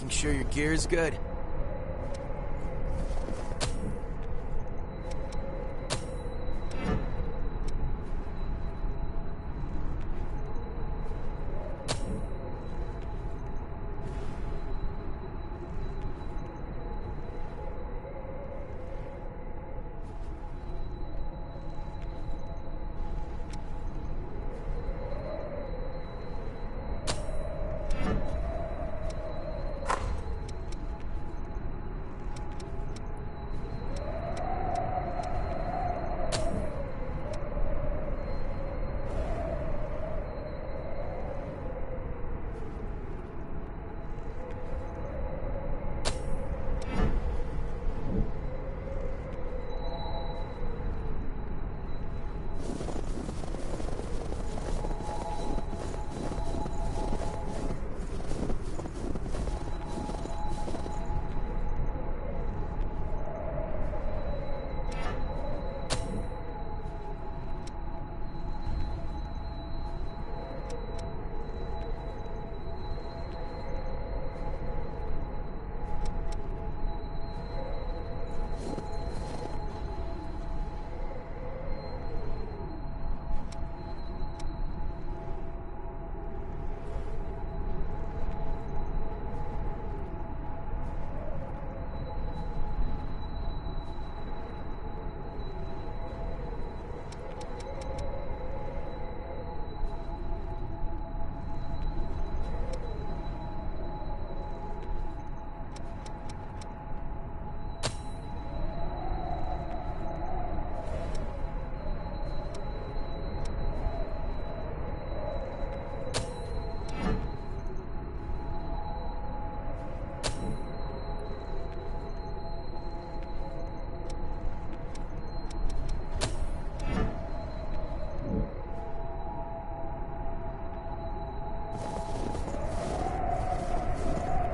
making sure your gear's good.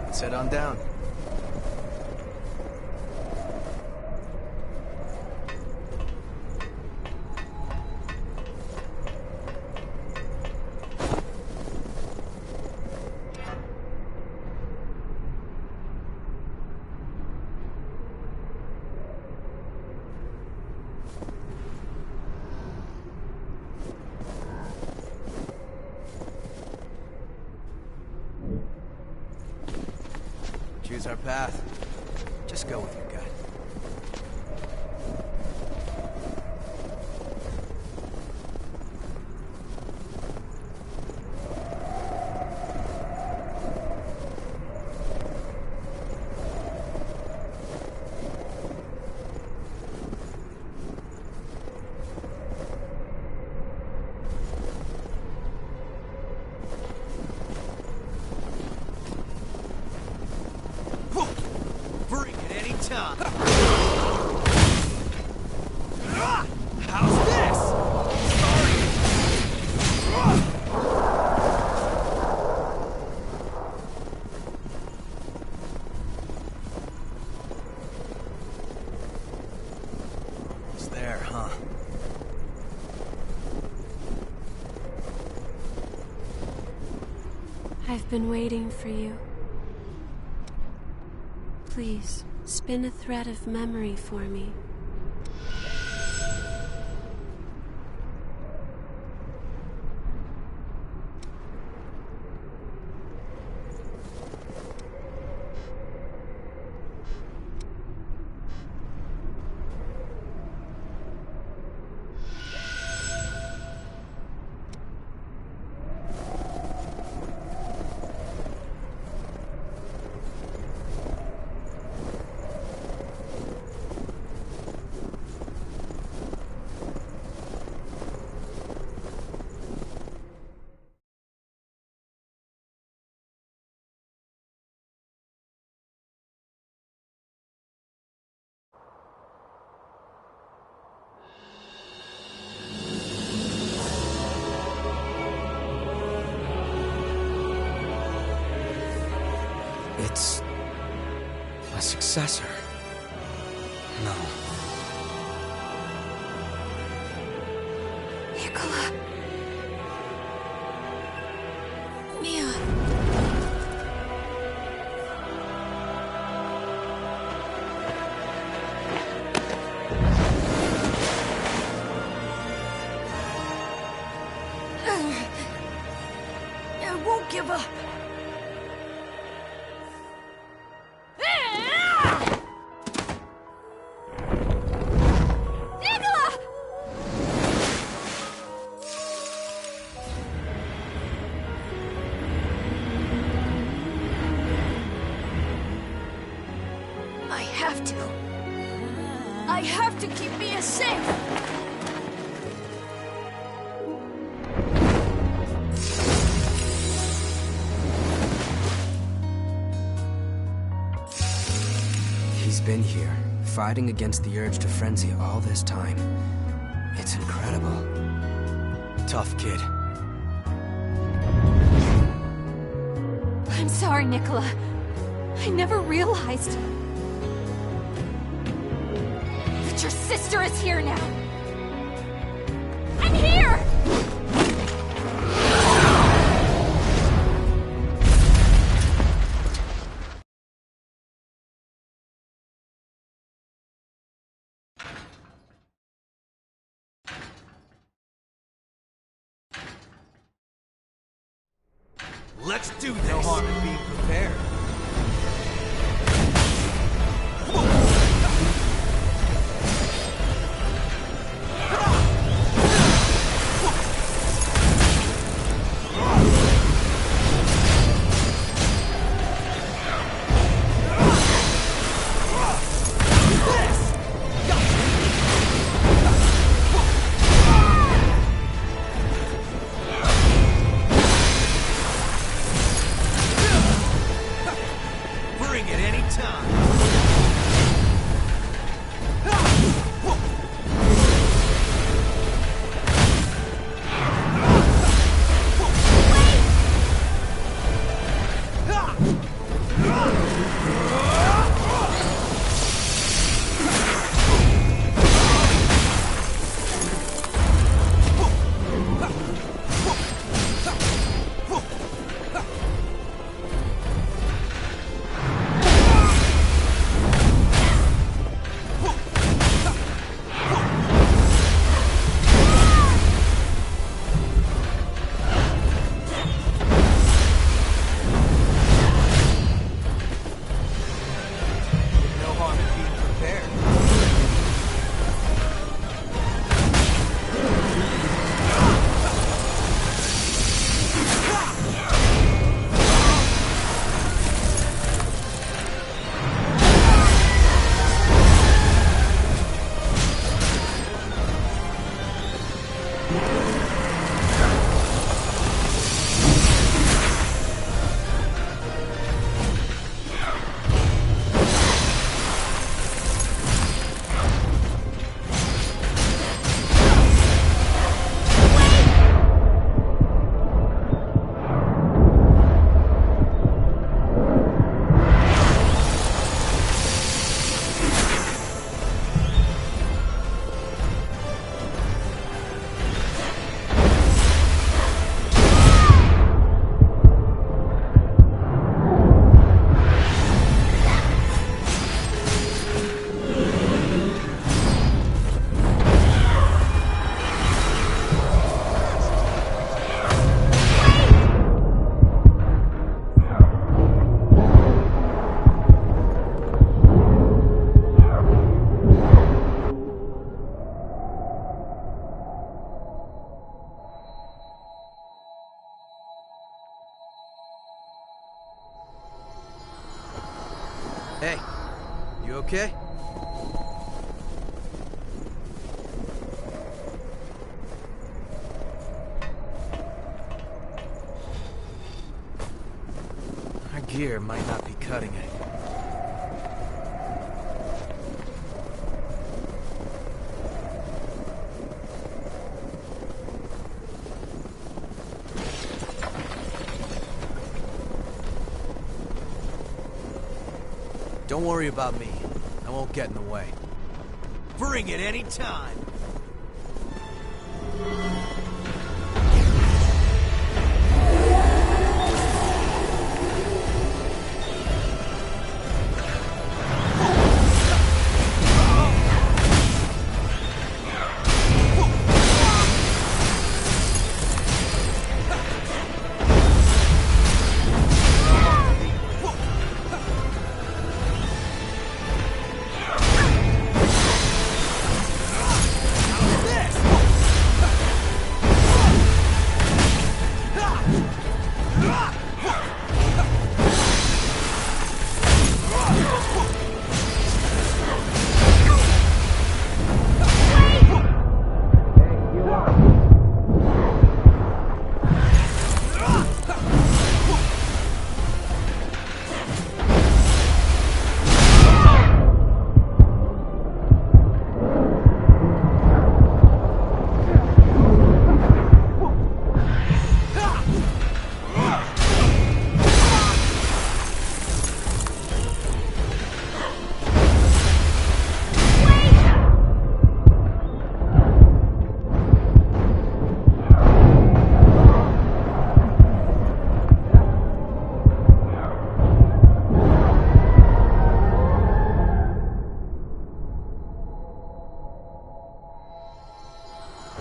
Let's head on down. Choose our path. Just go with your gut. How's this? Sorry. It's there, huh? I've been waiting for you. Please, spin a thread of memory for me. It's a successor. No. Nicola. Mia. give up. I have to keep Mia safe! He's been here, fighting against the urge to frenzy all this time. It's incredible. Tough kid. I'm sorry, Nicola. I never realized... Your sister is here now! I'm here! Let's do this! No harm in being prepared. Hey, you okay? Our gear might not be cutting it. Don't worry about me. I won't get in the way. Bring it any time.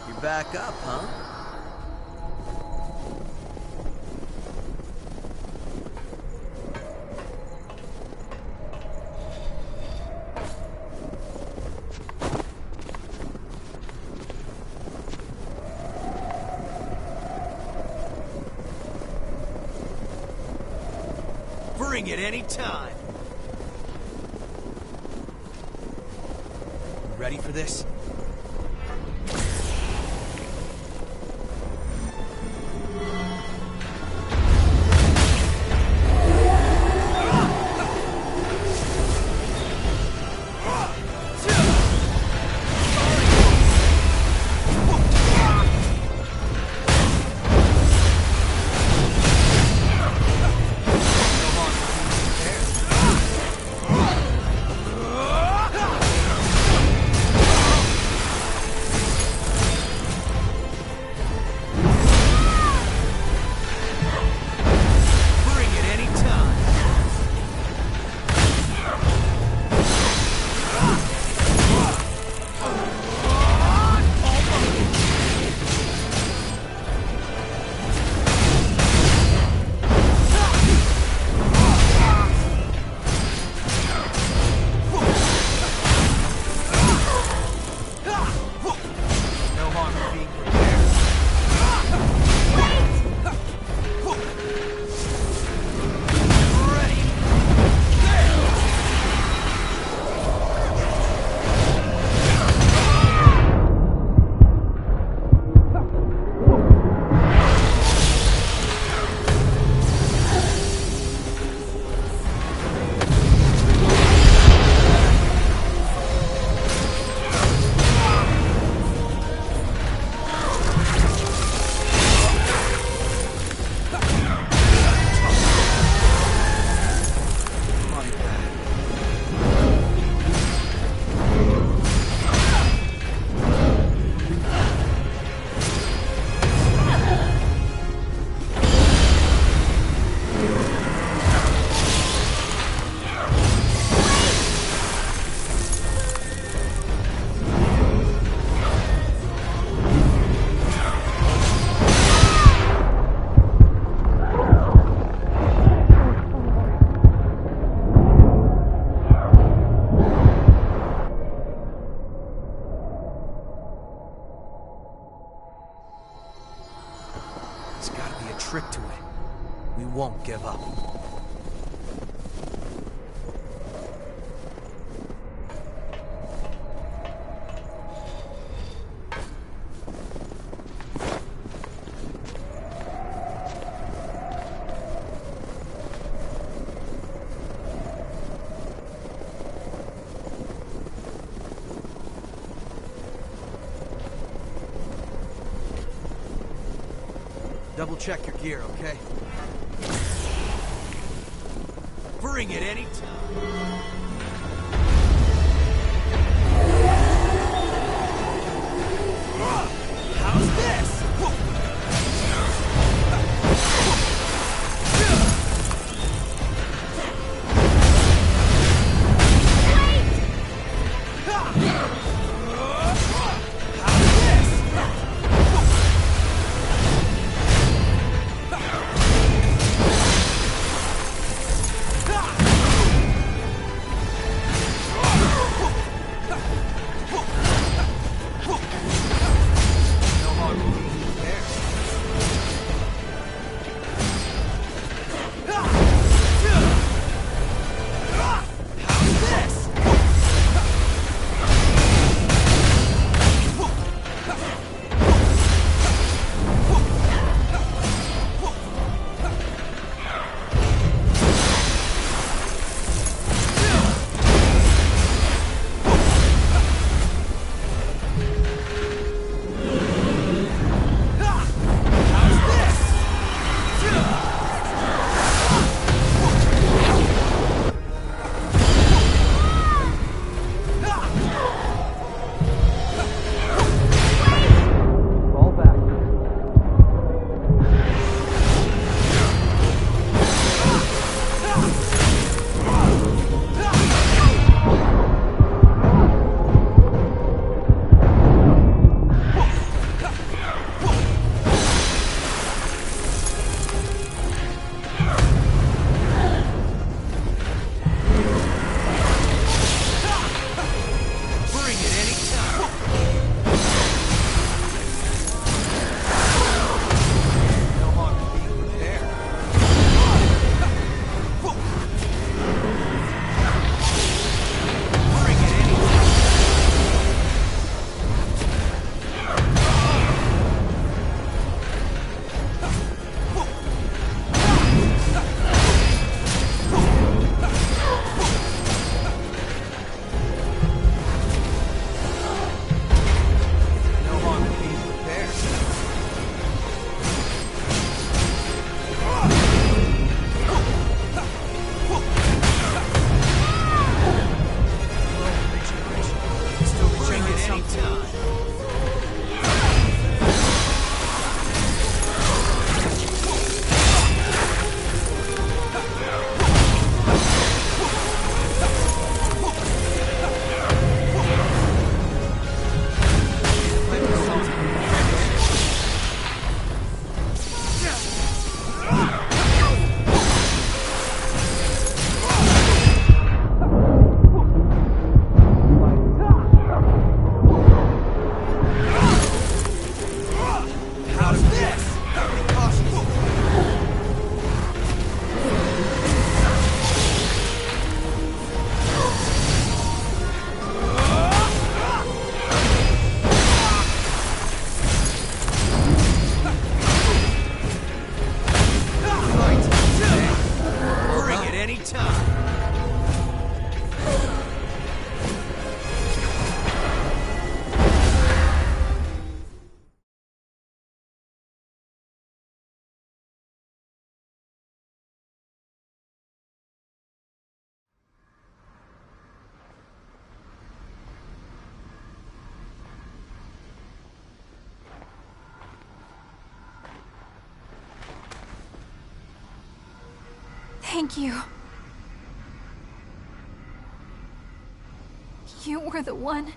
You're back up, huh? Bring it any time. You ready for this? There's gotta be a trick to it. We won't give up. Double check your gear, okay? Bring it anytime. How's this? anytime. Thank you. You were the one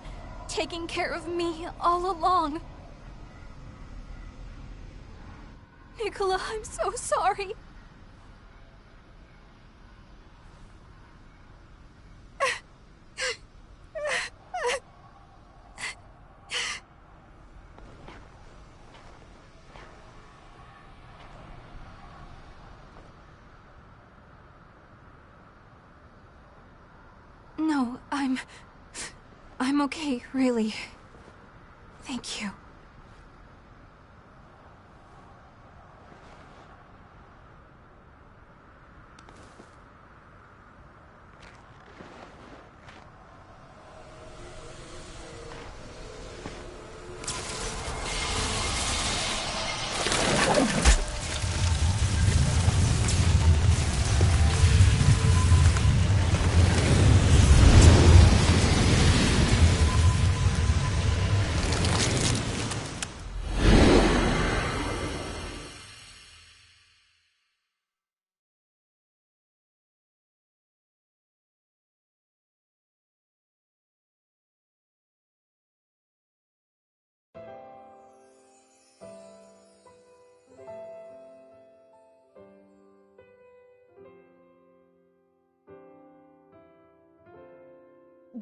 taking care of me all along. Nicola, I'm so sorry. No, I'm okay, really. Thank you.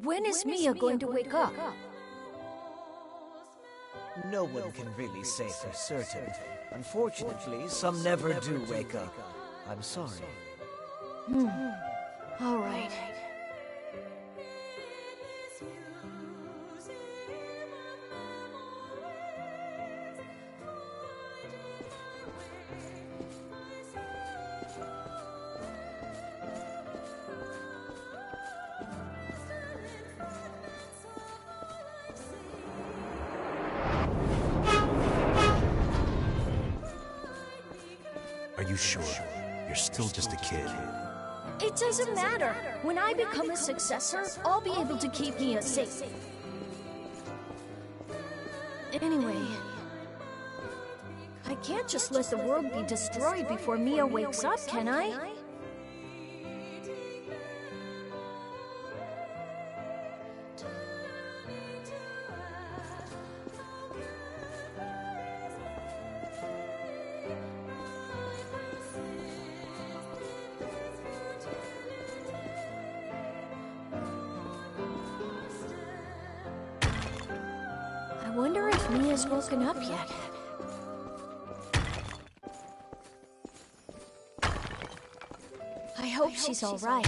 When is Mia going to wake up? No one can really say for certain. Unfortunately, some never do wake up. I'm sorry. All right. Are you sure? You're still just a kid. It doesn't matter. When I become a successor, I'll be able to keep Mia safe. Anyway, I can't just let the world be destroyed before Mia wakes up, can I? I wonder if Mia's woken up yet. I hope she's all right.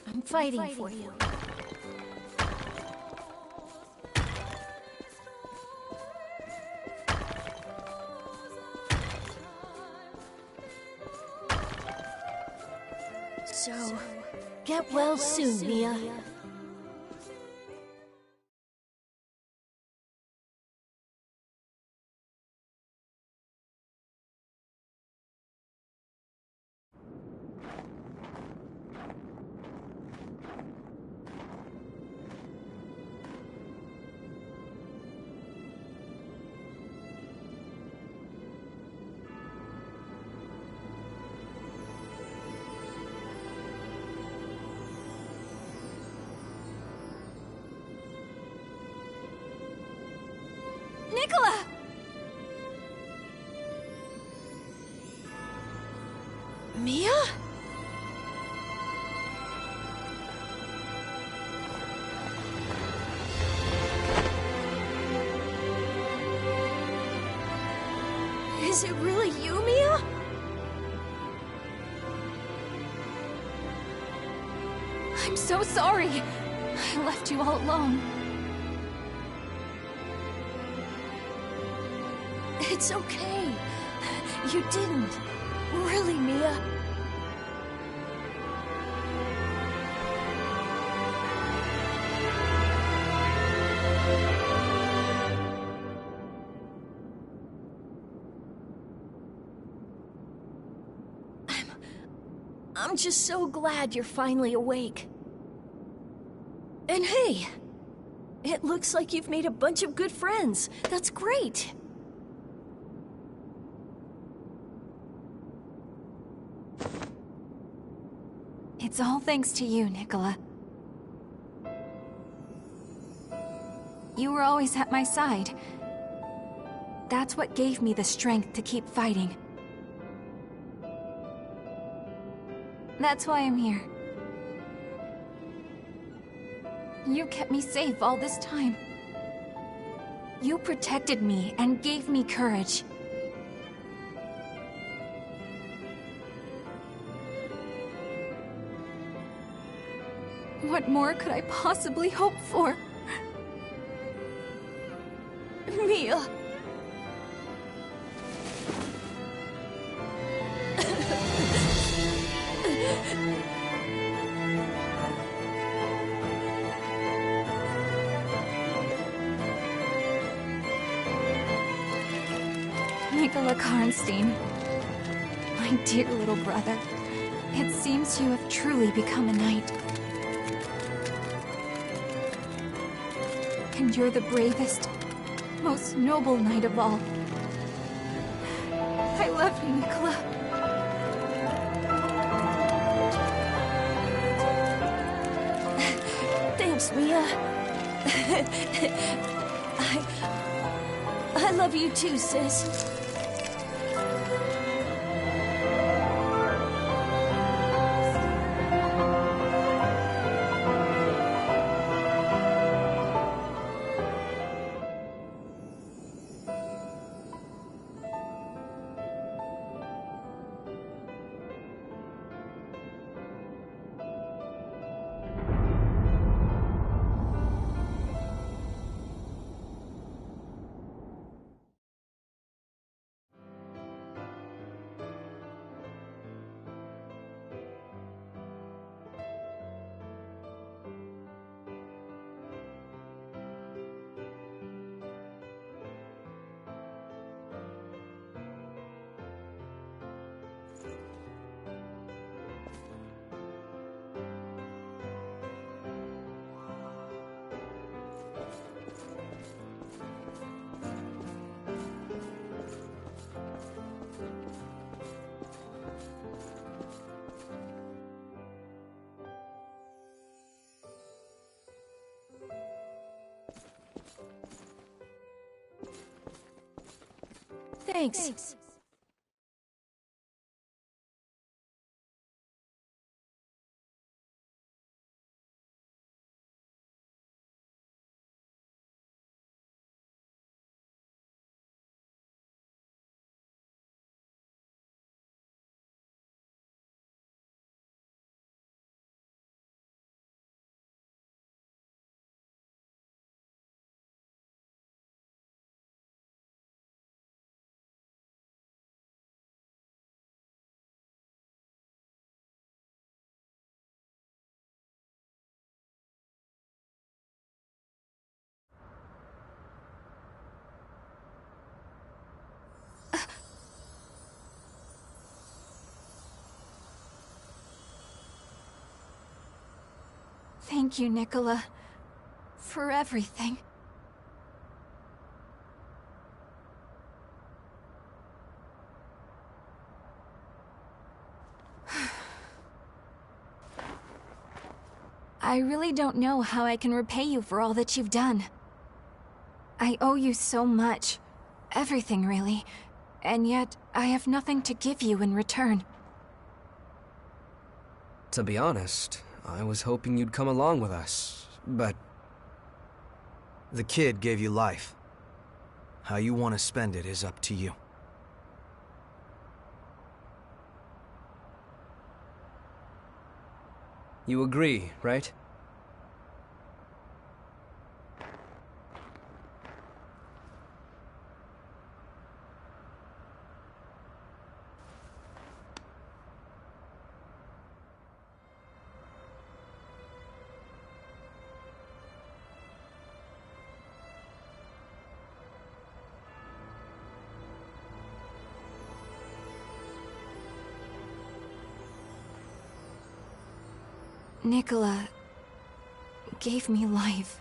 I'm fighting for you. So, get well soon, Mia. Mia? Is it really you, Mia? I'm so sorry. I left you all alone. It's okay. You didn't. Really, Mia. I'm just so glad you're finally awake. And hey, it looks like you've made a bunch of good friends. That's great. It's all thanks to you, Nicola. You were always at my side. That's what gave me the strength to keep fighting. That's why I'm here. You kept me safe all this time. You protected me and gave me courage. What more could I possibly hope for? Mia. Nicola Karnstein, my dear little brother, it seems you have truly become a knight. And you're the bravest, most noble knight of all. I love you, Nicola. Thanks, Mia. I love you too, sis. Thanks. Thank you, Nicola, for everything. I really don't know how I can repay you for all that you've done. I owe you so much. Everything, really. And yet, I have nothing to give you in return. To be honest, I was hoping you'd come along with us, but... The kid gave you life. How you want to spend it is up to you. You agree, right? Nicola gave me life.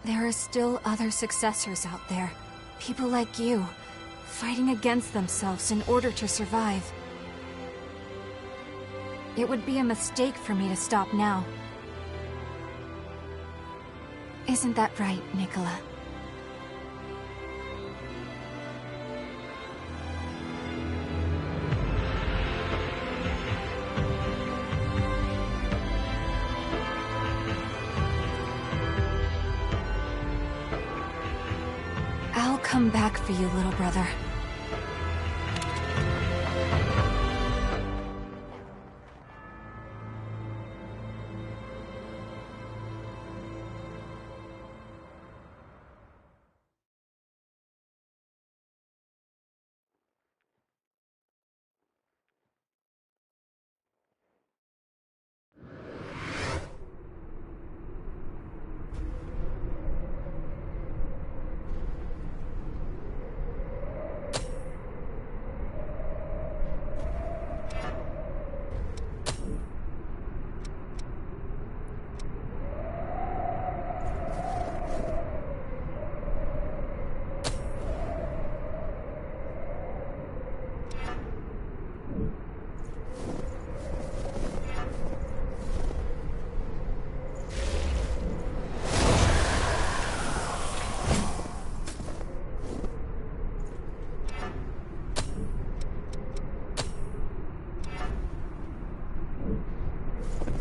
There are still other successors out there. People like you, fighting against themselves in order to survive. It would be a mistake for me to stop now. Isn't that right, Nicola? I'll come back for you, little brother.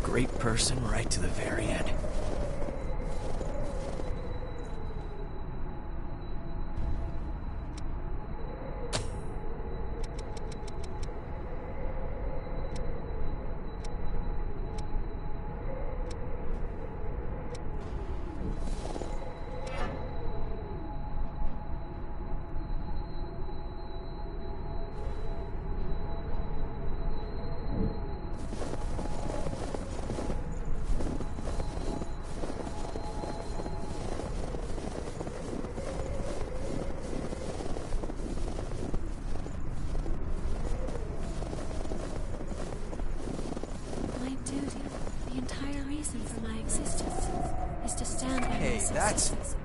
Great person right to the very end. For my existence is to stand by Hey, my that's... successes.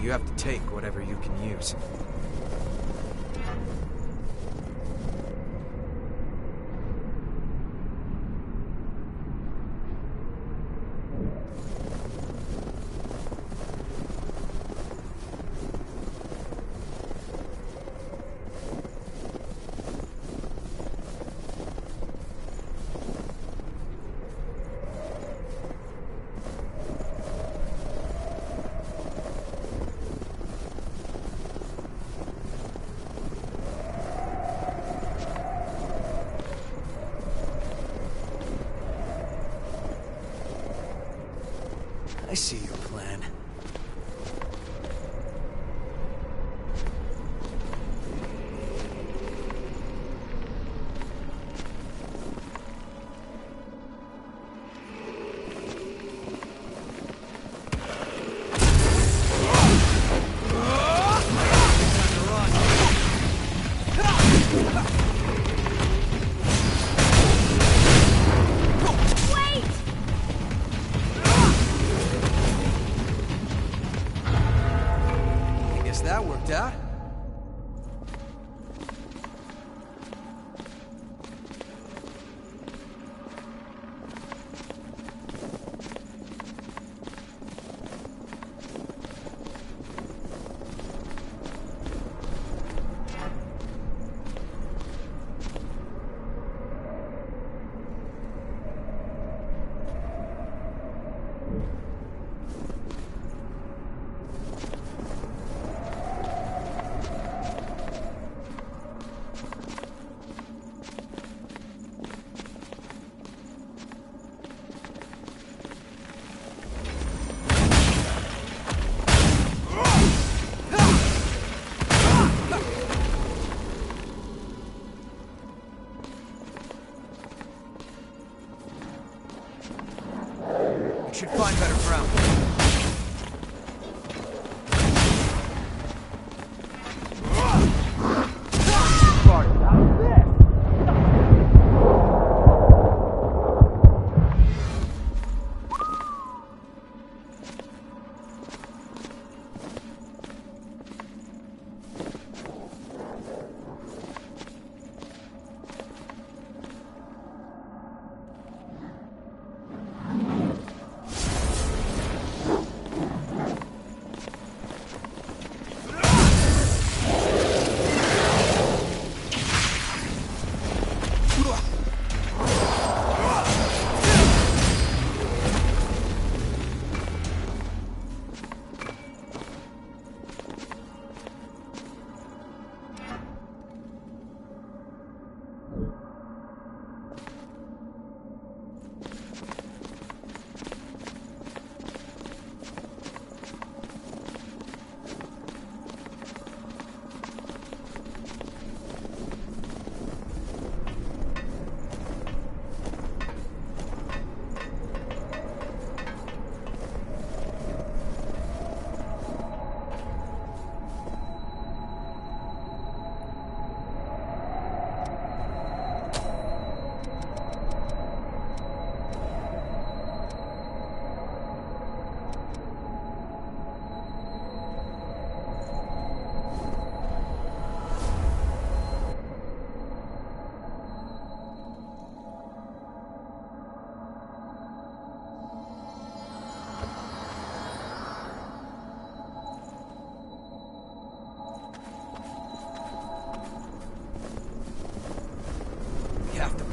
You have to take whatever you can use. I see your plan. Time to run. Should find better ground.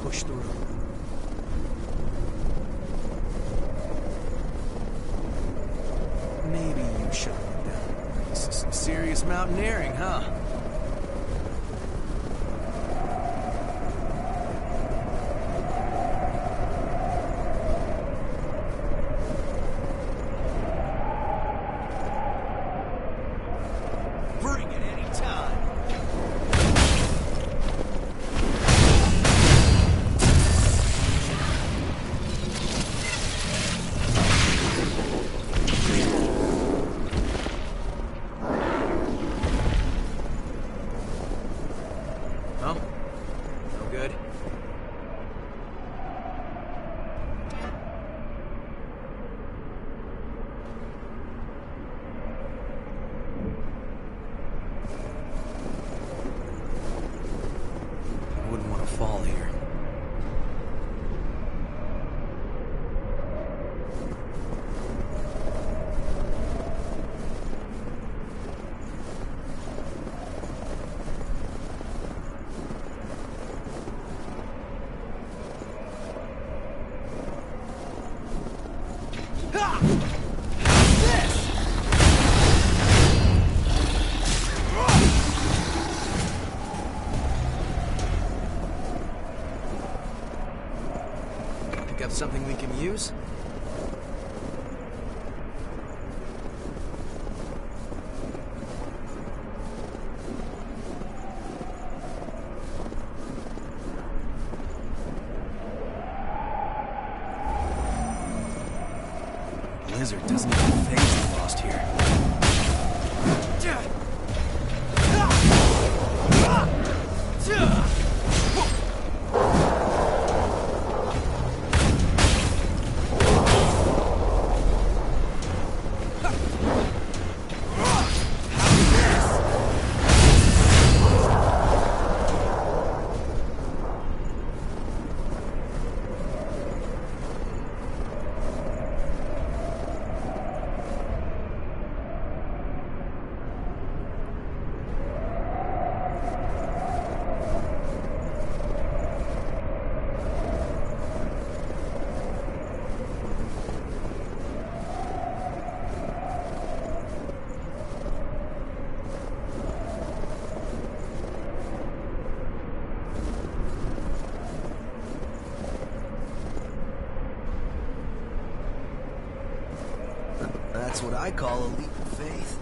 Push through. Maybe you should have looked down. This is some serious mountaineering, huh? Bring it anytime. Fall here. Pick up something we can use? Blizzard doesn't even phase the lost here. That's what I call a leap of faith.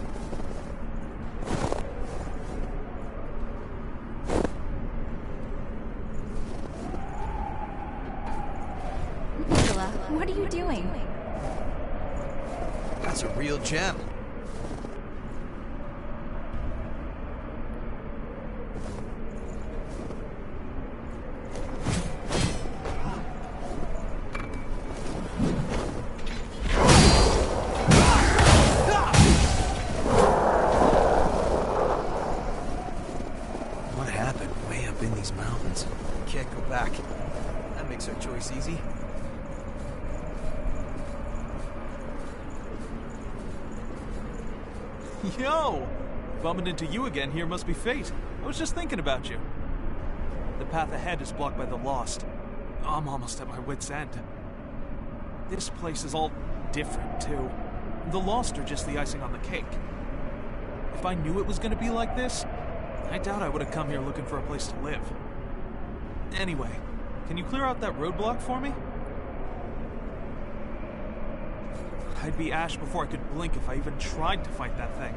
Nicola, what are you doing? a real gem. What happened way up in these mountains? Can't go back. That makes our choice easy. Yo! Bumping into you again here must be fate. I was just thinking about you. The path ahead is blocked by the Lost. I'm almost at my wit's end. This place is all different, too. The Lost are just the icing on the cake. If I knew it was gonna be like this, I doubt I would have come here looking for a place to live. Anyway, can you clear out that roadblock for me? I'd be ash before I could blink if I even tried to fight that thing.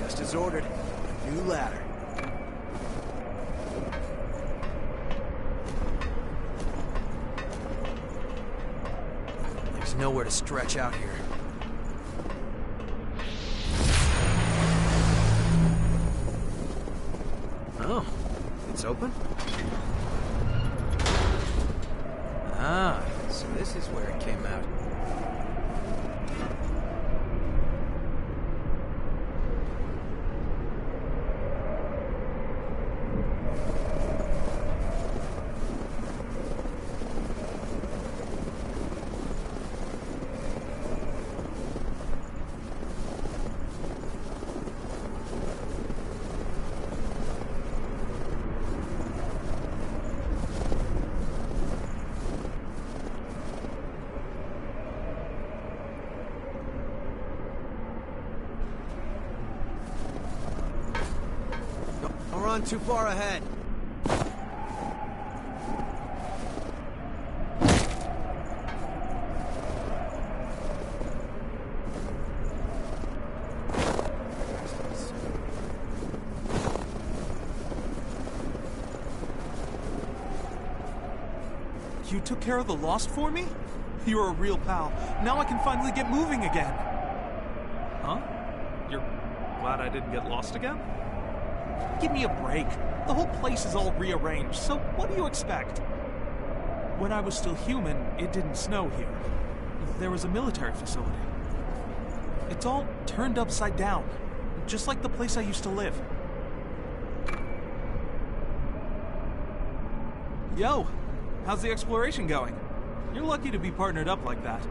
Just as ordered. A new ladder. There's nowhere to stretch out here. Oh, it's open? Ah, so this is where it came out. Too far ahead. You took care of the Lost for me? You're a real pal. Now I can finally get moving again. Huh? You're glad I didn't get lost again? Give me a break. The whole place is all rearranged, so what do you expect? When I was still human, it didn't snow here. There was a military facility. It's all turned upside down, just like the place I used to live. Yo, how's the exploration going? You're lucky to be partnered up like that.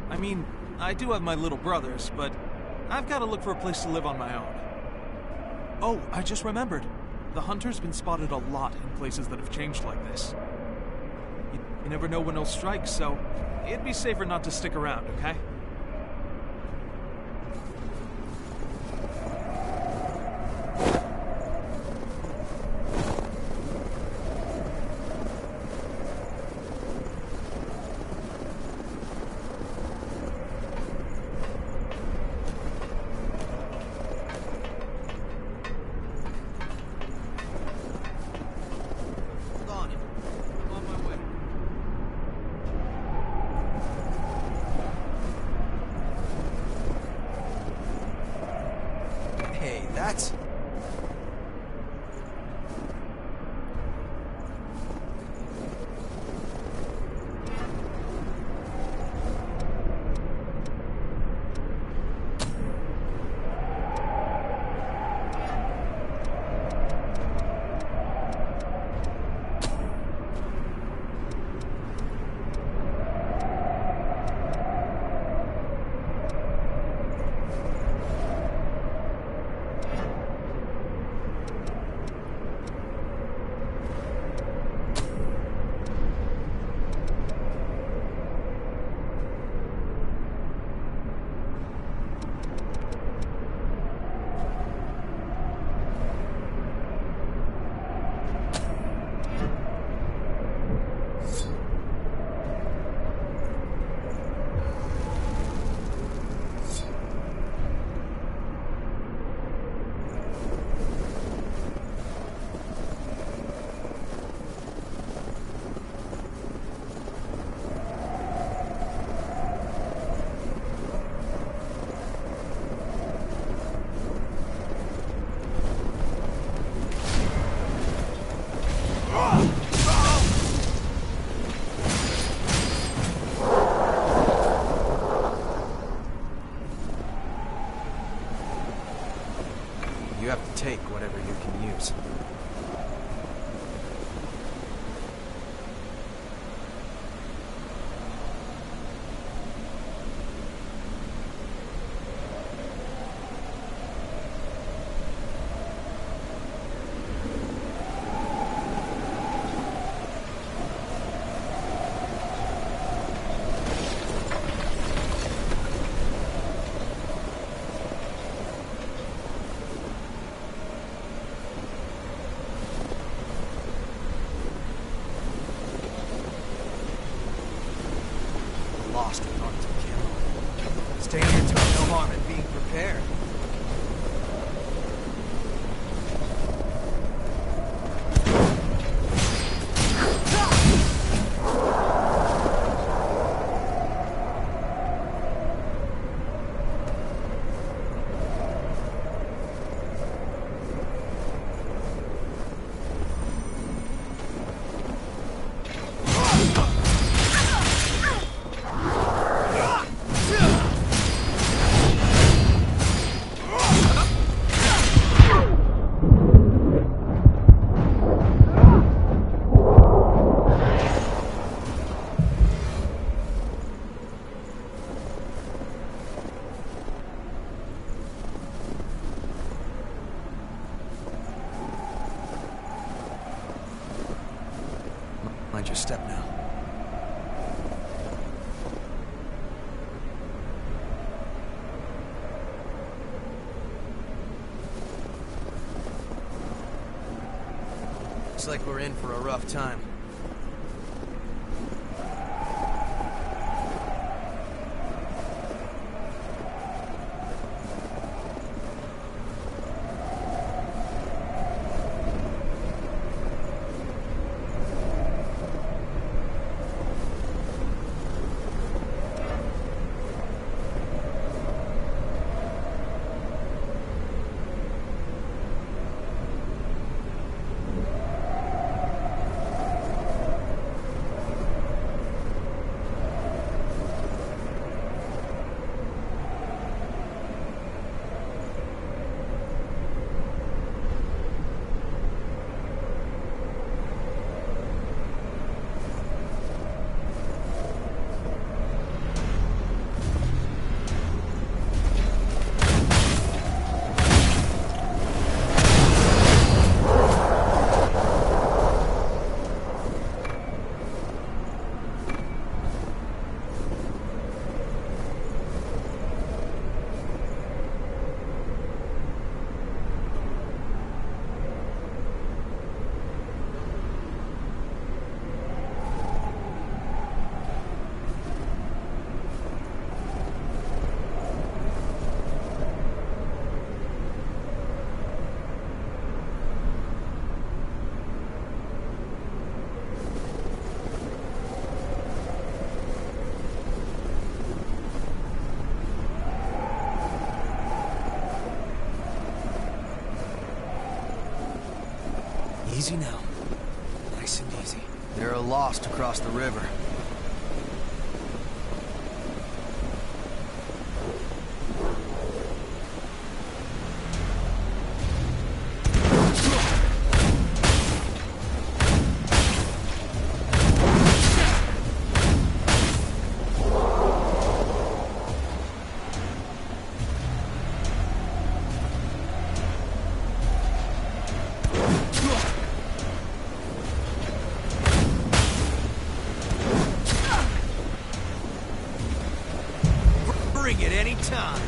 I mean, I do have my little brothers, but I've got to look for a place to live on my own. Oh, I just remembered. The hunter's been spotted a lot in places that have changed like this. You never know when he'll strike, so it'd be safer not to stick around, okay? whatever you can use. Lost with arms and camo. Staying here took no harm in being prepared. Mind your step now. Looks like we're in for a rough time. Easy now. Nice and easy. They're lost across the river. Bring it any time.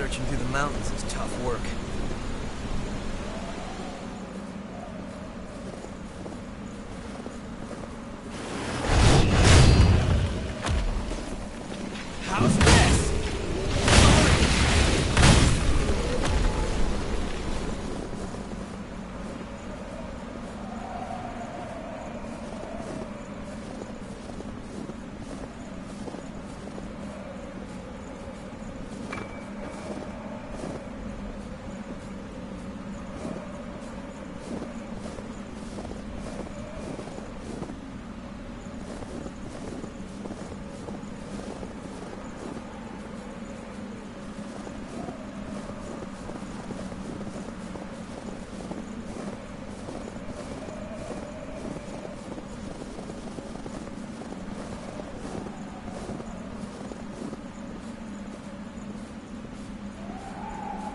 Searching through the mountains is tough work. How's this?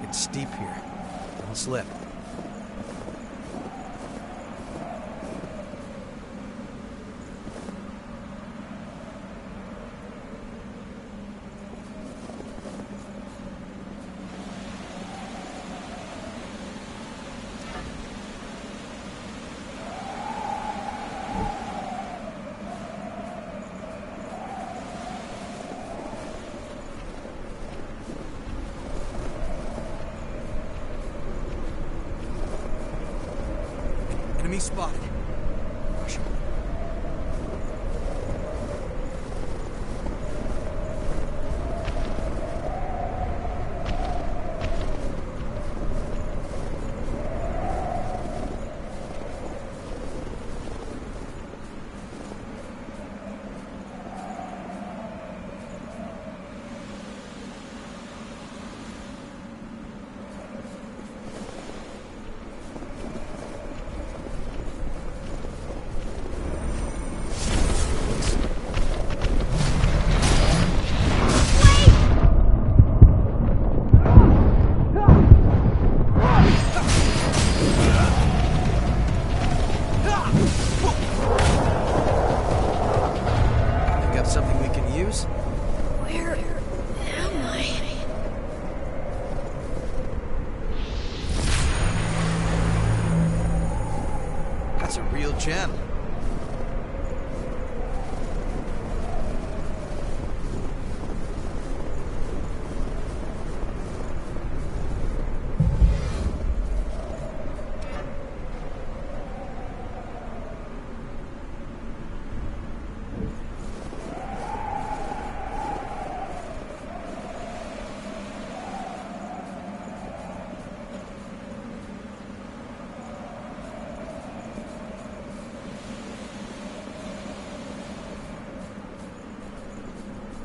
It's steep here. Don't slip. Enemy spotted. Rush him. Pick up something we can use? Where am I? That's a real gem.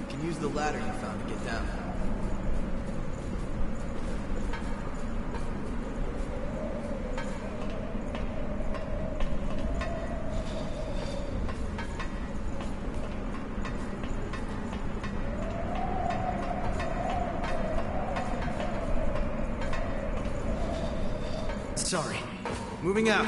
You can use the ladder you found to get down. Sorry. Moving out.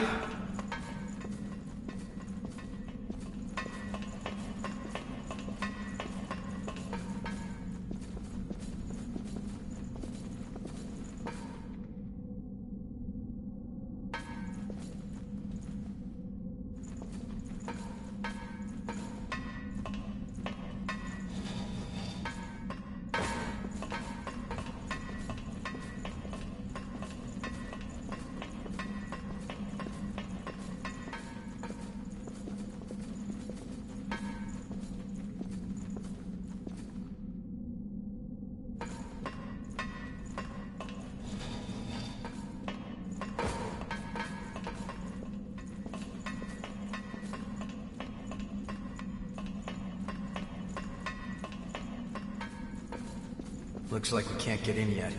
Looks like we can't get in yet.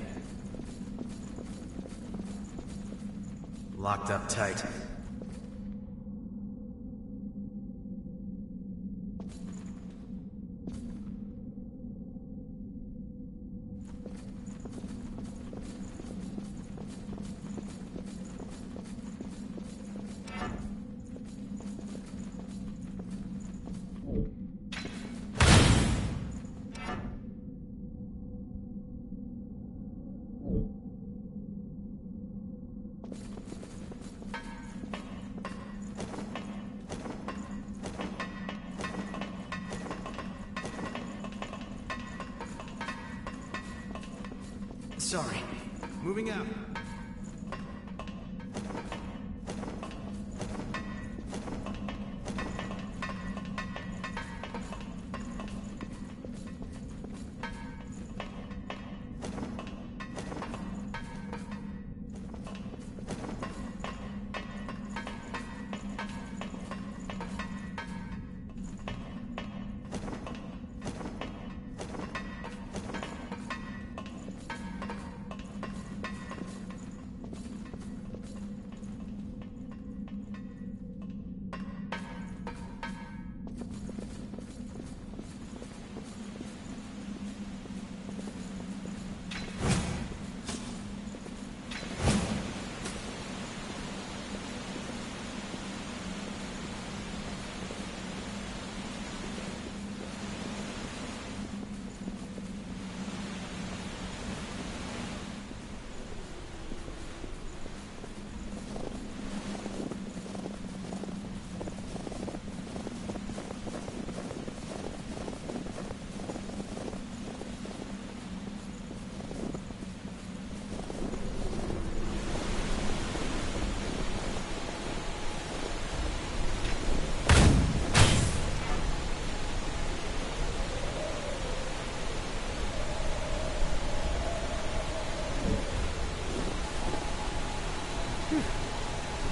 Locked up tight. Sorry. Moving out.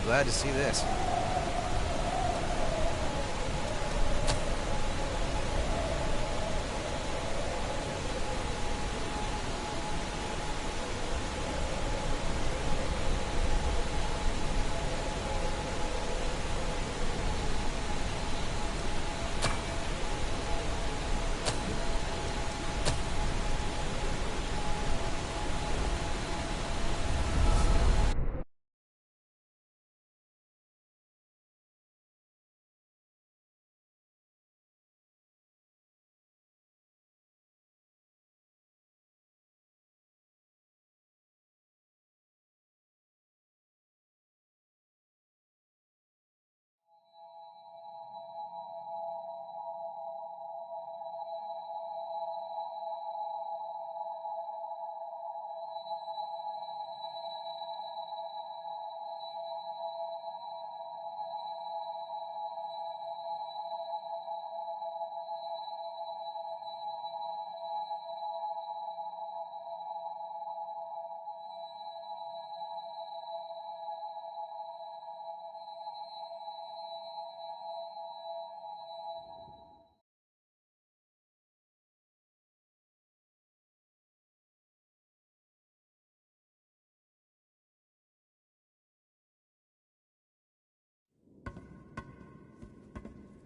Glad to see this.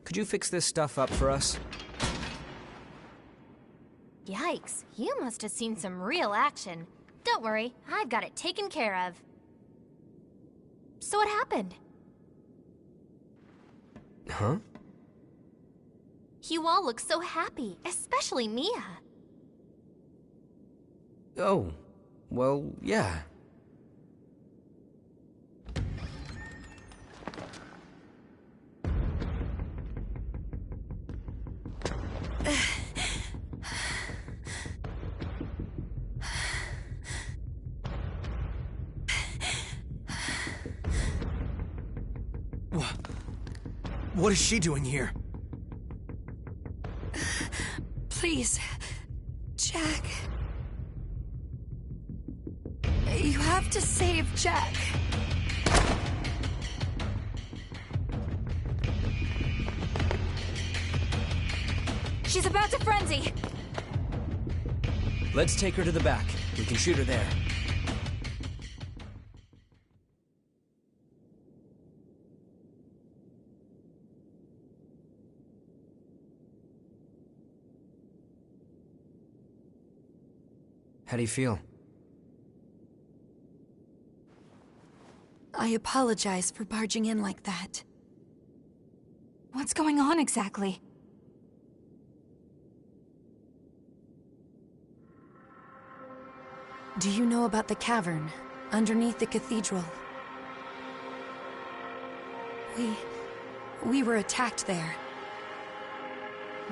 Could you fix this stuff up for us? Yikes, you must have seen some real action. Don't worry, I've got it taken care of. So what happened? Huh? You all look so happy, especially Mia. Oh, well, yeah. What is she doing here? Please, Jack. You have to save Jack. She's about to frenzy. Let's take her to the back. We can shoot her there. How do you feel? I apologize for barging in like that. What's going on exactly? Do you know about the cavern underneath the cathedral? We were attacked there.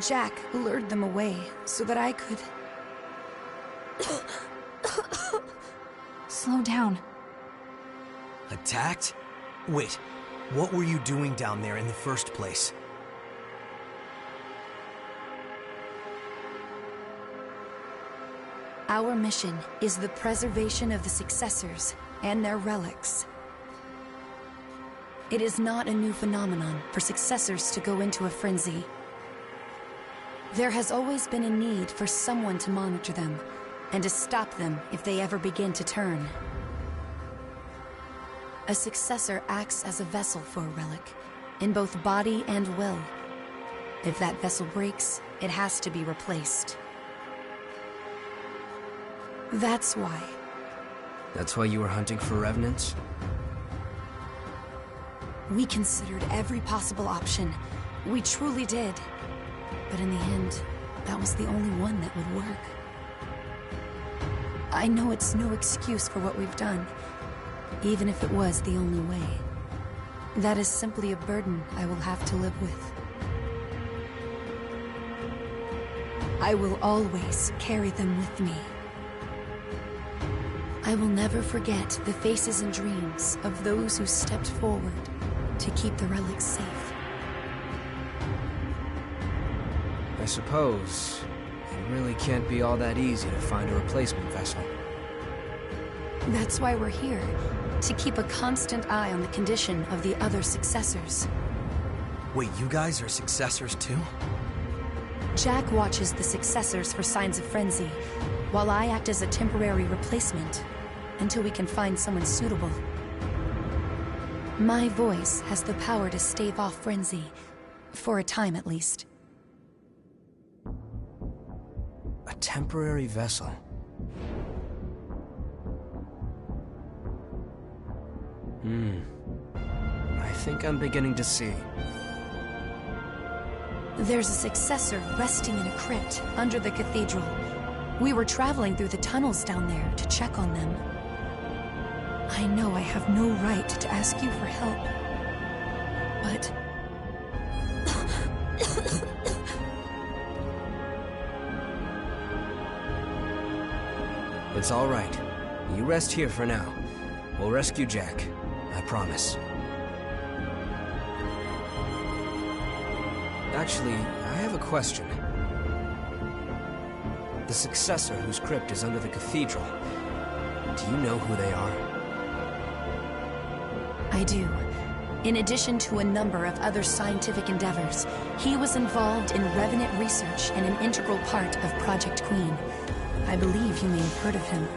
Jack lured them away so that I could... Slow down. Attacked? Wait, what were you doing down there in the first place? Our mission is the preservation of the successors and their relics. It is not a new phenomenon for successors to go into a frenzy. There has always been a need for someone to monitor them, and to stop them if they ever begin to turn. A successor acts as a vessel for a relic, in both body and will. If that vessel breaks, it has to be replaced. That's why. That's why you were hunting for revenants? We considered every possible option. We truly did. But in the end, that was the only one that would work. I know it's no excuse for what we've done, even if it was the only way. That is simply a burden I will have to live with. I will always carry them with me. I will never forget the faces and dreams of those who stepped forward to keep the relics safe. I suppose it really can't be all that easy to find a replacement vessel. That's why we're here, to keep a constant eye on the condition of the other successors. Wait, you guys are successors too? Jack watches the successors for signs of frenzy, while I act as a temporary replacement, until we can find someone suitable. My voice has the power to stave off frenzy, for a time at least. A temporary vessel. I think I'm beginning to see. There's a successor resting in a crypt under the cathedral. We were traveling through the tunnels down there to check on them. I know I have no right to ask you for help, but... It's all right. You rest here for now. We'll rescue Jack. I promise. Actually, I have a question. The successor whose crypt is under the cathedral, do you know who they are? I do. In addition to a number of other scientific endeavors, he was involved in revenant research and an integral part of Project Queen. I believe you may have heard of him.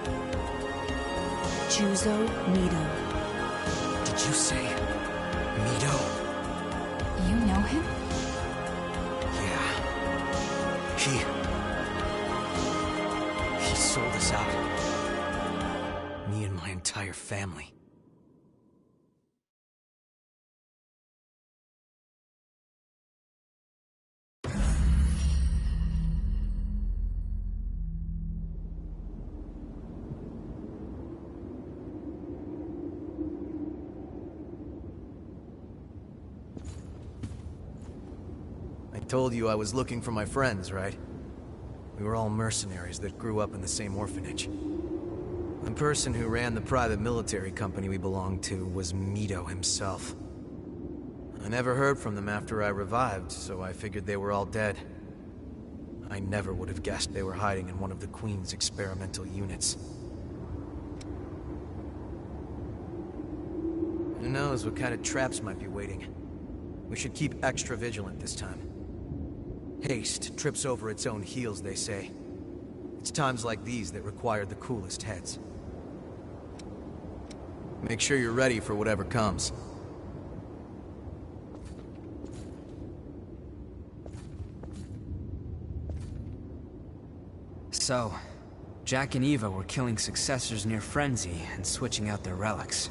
Juzo Mido. Did you say Mido? You know him? Yeah. He sold us out. Me and my entire family. I told you I was looking for my friends, right? We were all mercenaries that grew up in the same orphanage. The person who ran the private military company we belonged to was Mido himself. I never heard from them after I revived, so I figured they were all dead. I never would have guessed they were hiding in one of the Queen's experimental units. Who knows what kind of traps might be waiting? We should keep extra vigilant this time. Haste trips over its own heels, they say. It's times like these that require the coolest heads. Make sure you're ready for whatever comes. So, Jack and Eva were killing successors near Frenzy and switching out their relics.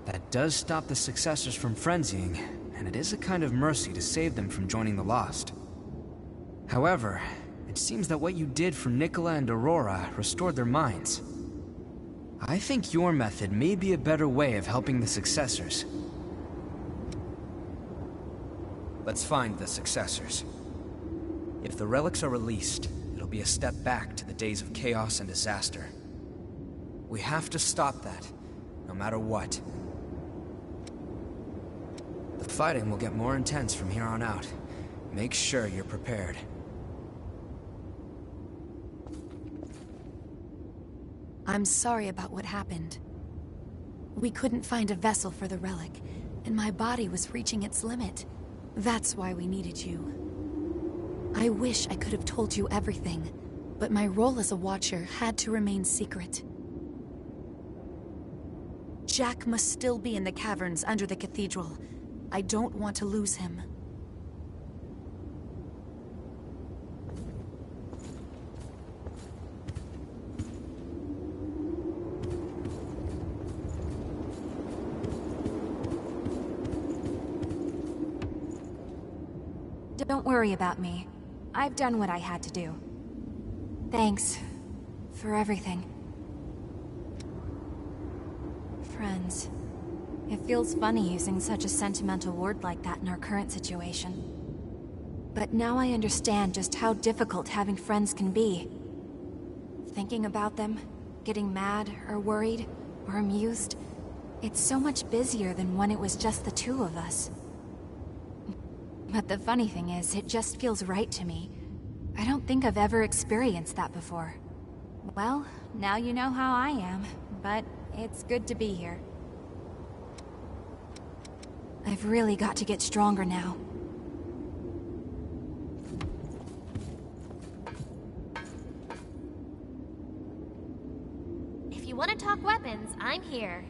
That does stop the successors from frenzying, and it is a kind of mercy to save them from joining the Lost. However, it seems that what you did for Nicola and Aurora restored their minds. I think your method may be a better way of helping the successors. Let's find the successors. If the relics are released, it'll be a step back to the days of chaos and disaster. We have to stop that, no matter what. The fighting will get more intense from here on out. Make sure you're prepared. I'm sorry about what happened. We couldn't find a vessel for the relic, and my body was reaching its limit. That's why we needed you. I wish I could have told you everything, but my role as a Watcher had to remain secret. Jack must still be in the caverns under the cathedral. I don't want to lose him. Don't worry about me. I've done what I had to do. Thanks for everything. Friends. It feels funny using such a sentimental word like that in our current situation. But now I understand just how difficult having friends can be. Thinking about them, getting mad or worried or amused, it's so much busier than when it was just the two of us. But the funny thing is, it just feels right to me. I don't think I've ever experienced that before. Well, now you know how I am, but it's good to be here. I've really got to get stronger now. If you want to talk weapons, I'm here.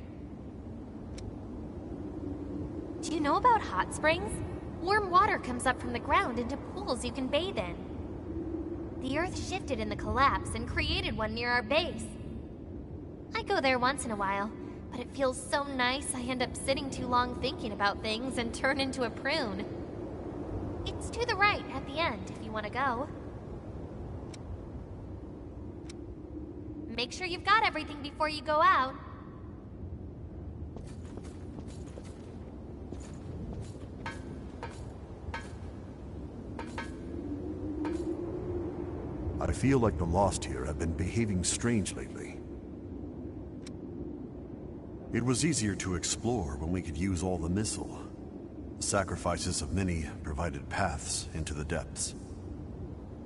Do you know about hot springs? Warm water comes up from the ground into pools you can bathe in. The Earth shifted in the collapse and created one near our base. I go there once in a while, but it feels so nice I end up sitting too long thinking about things and turn into a prune. It's to the right at the end if you want to go. Make sure you've got everything before you go out. I feel like the Lost here have been behaving strange lately. It was easier to explore when we could use all the missile. The sacrifices of many provided paths into the depths.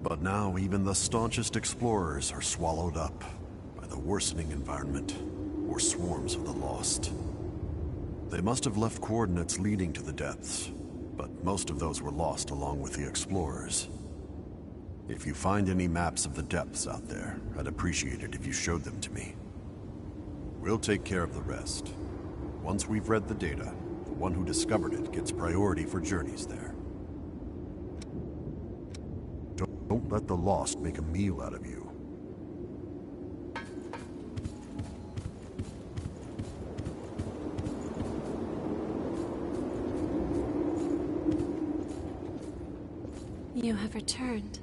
But now even the staunchest explorers are swallowed up by the worsening environment or swarms of the Lost. They must have left coordinates leading to the depths, but most of those were lost along with the explorers. If you find any maps of the depths out there, I'd appreciate it if you showed them to me. We'll take care of the rest. Once we've read the data, the one who discovered it gets priority for journeys there. Don't let the Lost make a meal out of you. You have returned.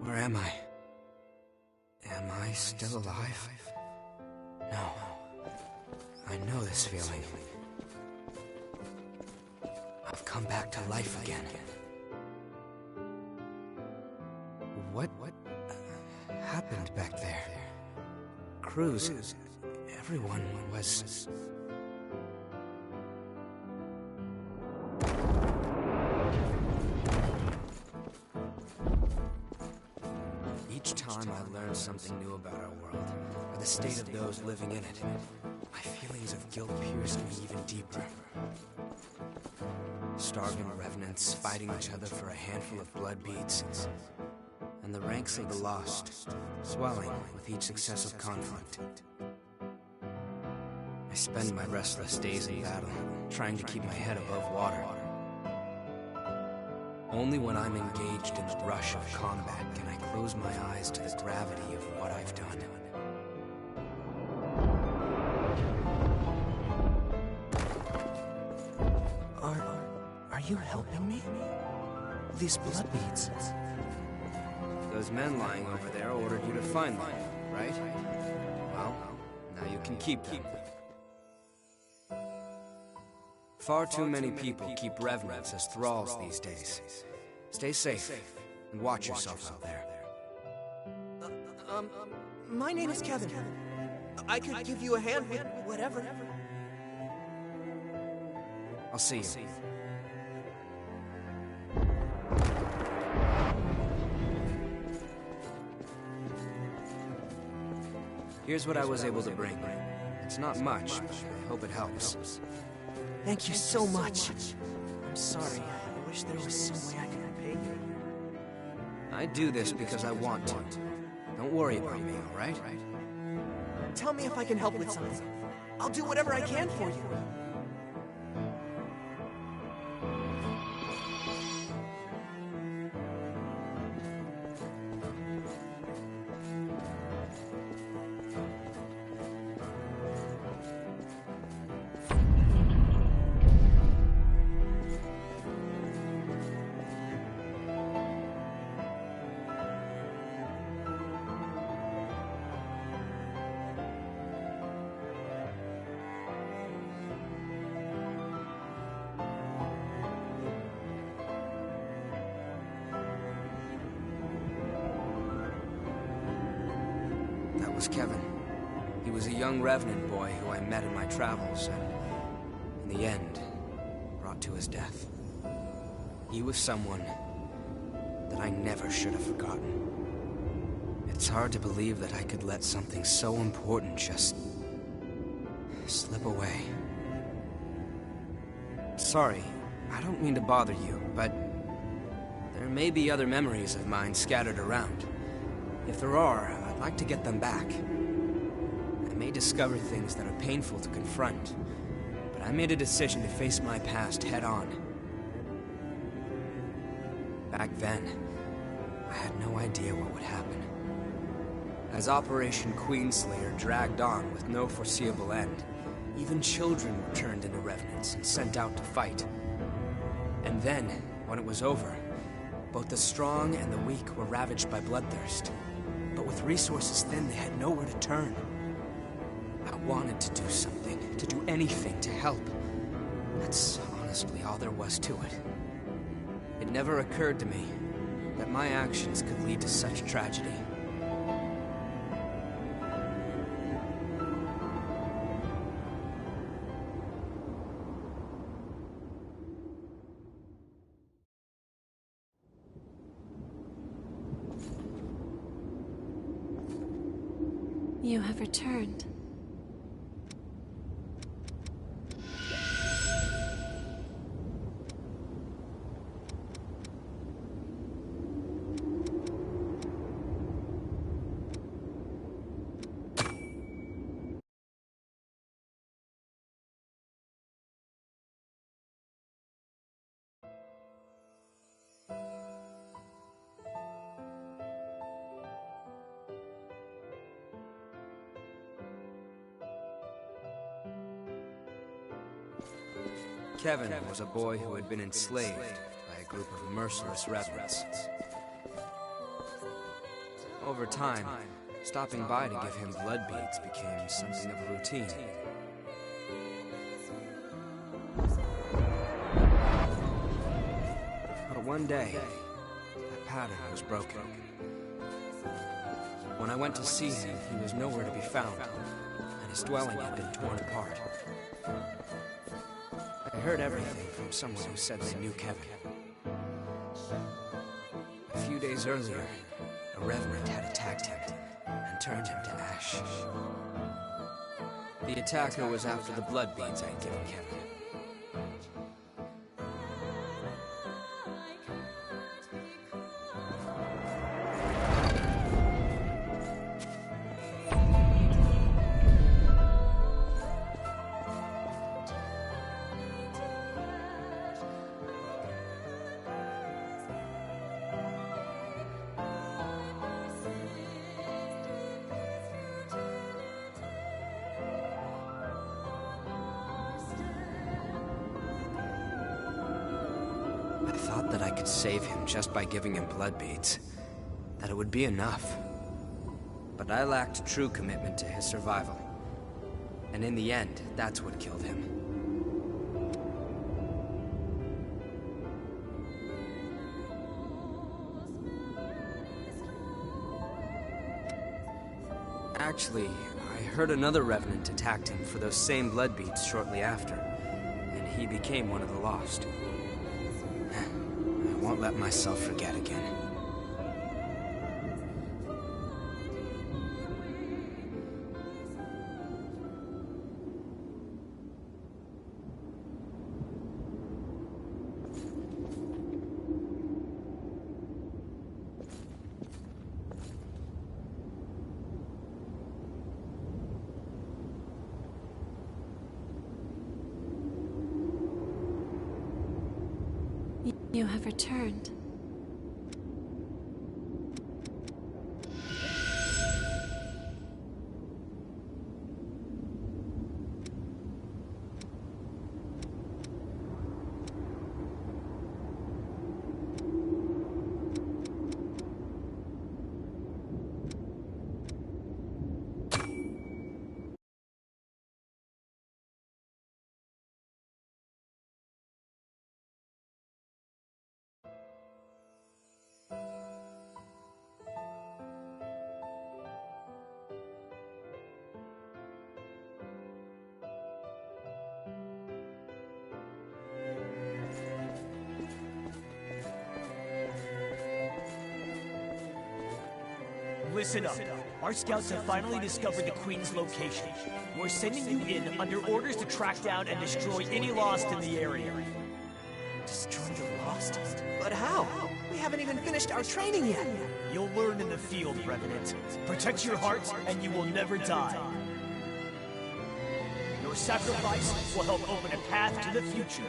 Where am I? Am I still alive? No. I know this feeling. I've come back to life again. What happened back there? Cruz, everyone was... Each time I learn something new about our world, or the state of those living in it, my feelings of guilt pierce me even deeper. Starving revenants fighting each other for a handful of blood beads, and the ranks of the Lost swelling with each successive conflict. I spend my restless days in battle, trying to keep my head above water. Only when I'm engaged in the rush of combat can I close my eyes to the gravity of what I've done. you helping me? These blood beads. Those men lying over there ordered you to find them, right? Well, now you can keep them. Far too many people keep revenants as thralls these days. Stay safe, and watch yourself out there. My name is Kevin. I could give you a hand with whatever. I'll see you. Here's what I was able to bring. It's not much, but I hope it helps. Thank you so much. I'm sorry. I wish there was some way I could repay you. I do this because I want to. Don't worry about me, all right? Tell me if I can help with something. I'll do whatever I can for you. That was Kevin. He was a young Revenant boy who I met in my travels, and in the end, brought to his death. He was someone that I never should have forgotten. It's hard to believe that I could let something so important just slip away. Sorry, I don't mean to bother you, but there may be other memories of mine scattered around. If there are, I'd like to get them back. I may discover things that are painful to confront, but I made a decision to face my past head-on. Back then, I had no idea what would happen. As Operation Queenslayer dragged on with no foreseeable end, even children were turned into revenants and sent out to fight. And then, when it was over, both the strong and the weak were ravaged by bloodthirst. But with resources thin, they had nowhere to turn. I wanted to do something, to do anything to help. That's honestly all there was to it. It never occurred to me that my actions could lead to such tragedy. You have returned. Kevin was a boy who had been enslaved by a group of merciless revenants. Over time, stopping by to give him blood beads became something of a routine. But one day, that pattern was broken. When I went to see him, he was nowhere to be found, and his dwelling had been torn apart. I heard everything from someone who said they knew Kevin. A few days earlier, a revenant had attacked him and turned him to ash. The attacker was after the blood beads I'd given Kevin. thought that I could save him just by giving him blood beads. That it would be enough. But I lacked true commitment to his survival. And in the end, that's what killed him. Actually, I heard another Revenant attacked him for those same blood beads shortly after, and he became one of the Lost. I won't let myself forget again. You have returned. Listen up. Our scouts have finally discovered the Queen's location. We're sending you in under orders to track down and destroy any Lost in the area. Destroy the Lost? But how? We haven't even finished our training yet. You'll learn in the field, Revenant. Protect your heart, and you will never die. Your sacrifice will help open a path to the future.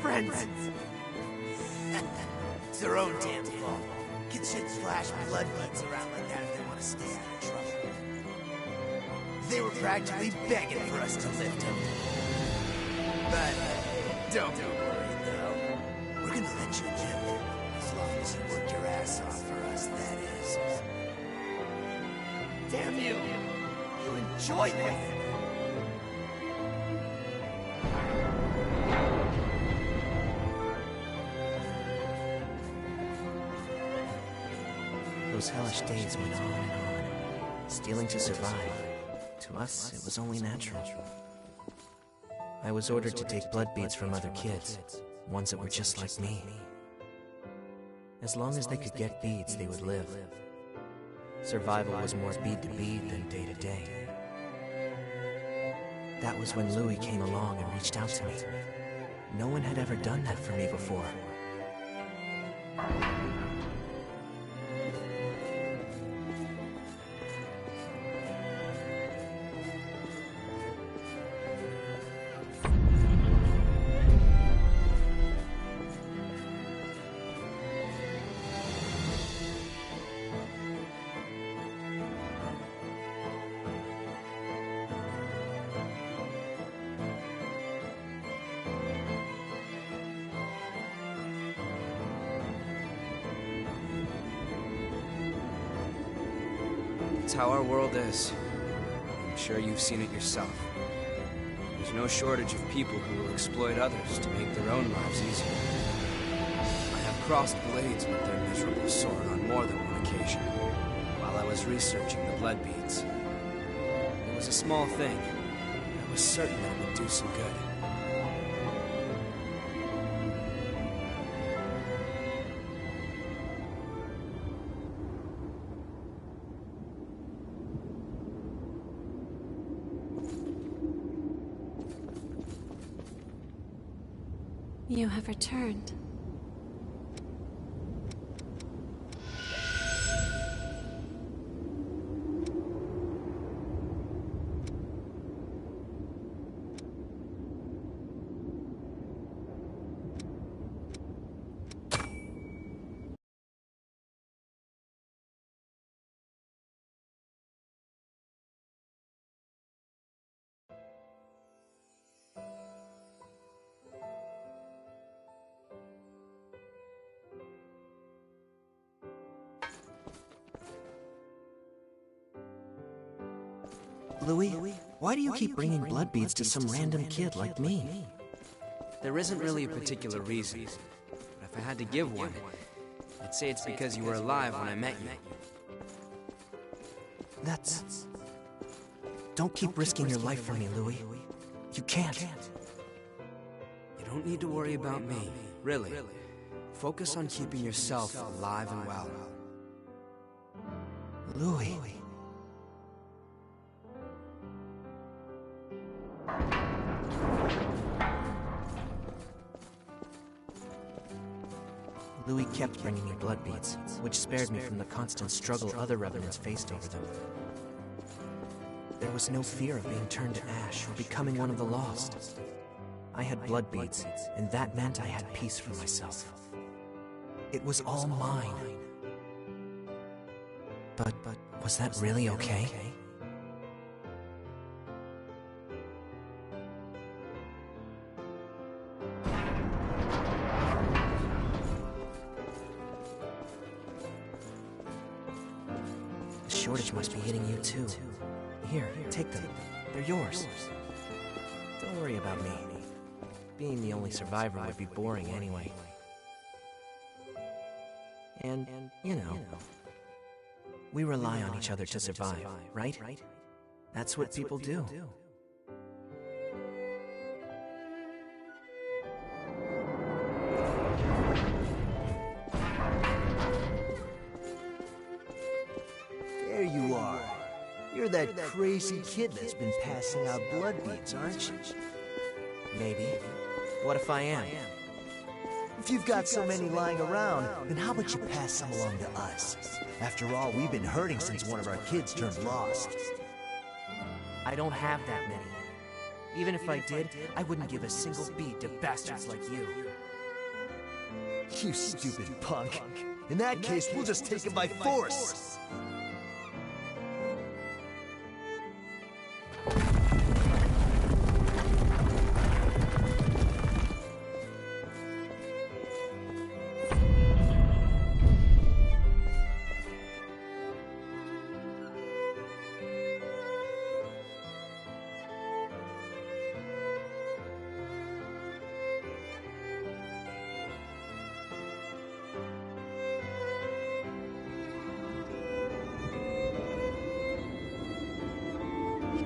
Friends. It's their own damn fault. Kids should splash blood beads around like that if they want to stay out of trouble. They were practically begging for us to lift them. But don't be worried, though. We're gonna let you live, as long as you work your ass off for us, that is. Damn you! You enjoy this! Those hellish days went on and on. Stealing to survive. To us, it was only natural. I was ordered to take blood beads from other kids, ones that were just like me. As long as they could get beads, they would live. Survival was more bead to bead than day to day. That was when Louis came along and reached out to me. No one had ever done that for me before. It's how our world is. I'm sure you've seen it yourself. There's no shortage of people who will exploit others to make their own lives easier. I have crossed blades with their miserable sort on more than one occasion, while I was researching the blood beads. It was a small thing, but I was certain that it would do some good. You have returned. Louis, why do you keep bringing blood beads to some random kid like me? There isn't really a particular reason. But if I had to give one, I'd say it's because you were alive when I met you. That's... Don't keep risking your life for me, Louis. You can't. You don't need to worry about me, really. Focus on keeping yourself alive and well. Louis... Louis kept bringing me blood beads, which spared me from the constant struggle other revenants faced over them. There was no fear of being turned to ash or becoming one of the lost. I had blood beads, and that meant I had peace for myself. It was all mine. But was that really okay? The shortage must be hitting you too. Here, take them. They're yours. Don't worry about me. Being the only survivor would be boring anyway. And, you know, we rely on each other to survive, right? That's what people do. There you are. You're that crazy kid that's been passing out blood beads, aren't you? Maybe. What if I am? If you've got so many lying around, then how about you pass some along to us? After all, we've been hurting since one of our kids turned lost. I don't have that many. Even if I did, I wouldn't give a single bead to bastards like you. You stupid punk. In that case, we'll just take it by force.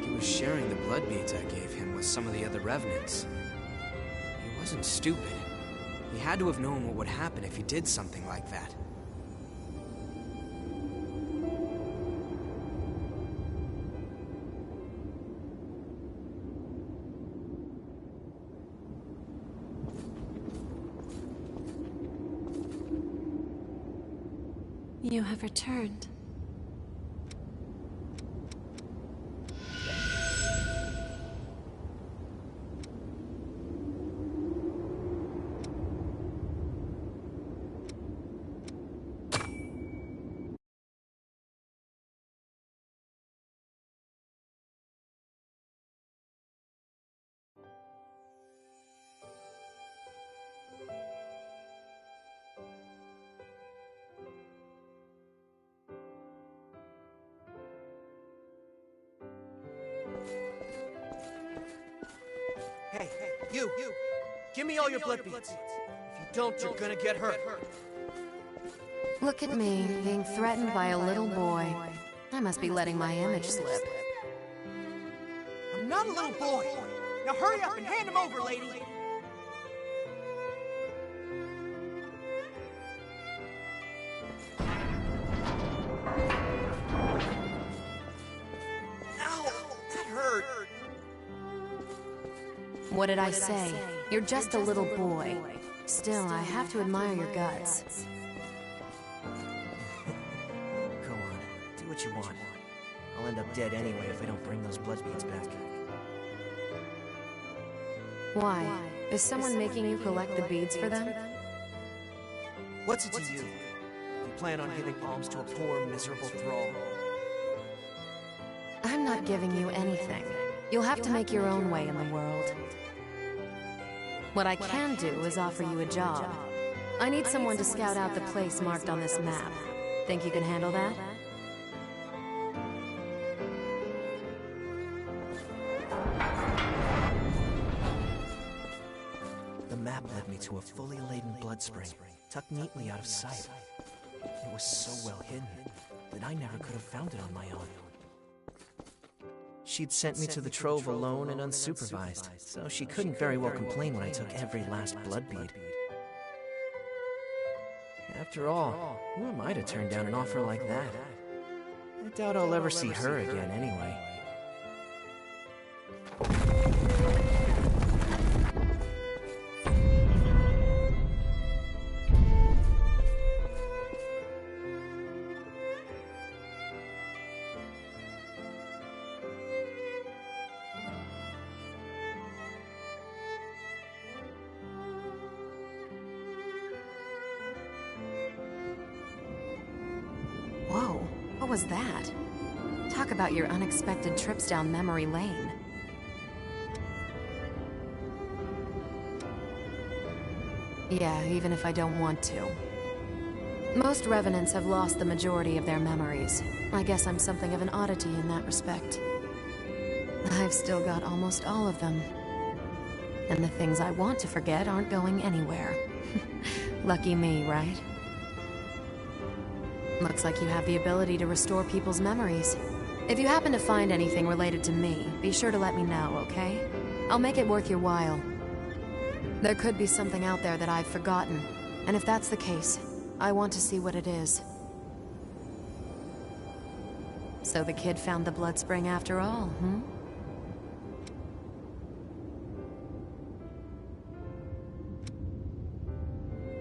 He was sharing the blood beads I gave him with some of the other revenants. He wasn't stupid. He had to have known what would happen if he did something like that. You have returned. Hey, you! Give me all your blood beads. If you don't, you're gonna get hurt. Look at me, being threatened by a little boy. I must be letting my image slip. I'm not a little boy. Now hurry up and hand him over, lady. Ow! That hurt. What did I say? You're just a little boy. Still, I have to admire your guts. Go on, do what you want. I'll end up dead anyway if I don't bring those blood beads back. Why? Is someone making you collect the beads for them? What's it to you? You plan on giving alms to a poor, miserable thrall? I'm not giving you anything. You'll have to make your own way in the world. What I can do is offer you a job. I need someone to scout out the place marked on this map. Think you can handle that? me to a fully laden blood spring, tucked neatly out of sight. It was so well hidden that I never could have found it on my own. She'd sent me to the trove alone and unsupervised, so she couldn't very well complain when I took every last blood bead. After all, who am I to turn down an offer like that? I doubt I'll ever see her again anyway. Whoa, what was that? Talk about your unexpected trips down memory lane. Yeah, even if I don't want to. Most revenants have lost the majority of their memories. I guess I'm something of an oddity in that respect. I've still got almost all of them. And the things I want to forget aren't going anywhere. Lucky me, right? Looks like you have the ability to restore people's memories. If you happen to find anything related to me, be sure to let me know, okay? I'll make it worth your while. There could be something out there that I've forgotten, and if that's the case, I want to see what it is. So the kid found the blood spring after all, hmm?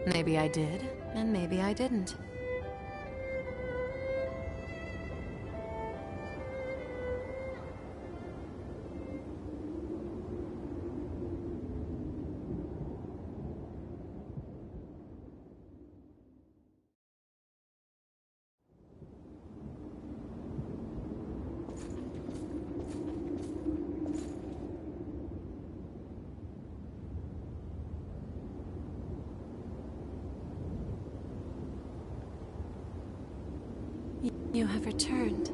Maybe I did, and maybe I didn't. You have returned.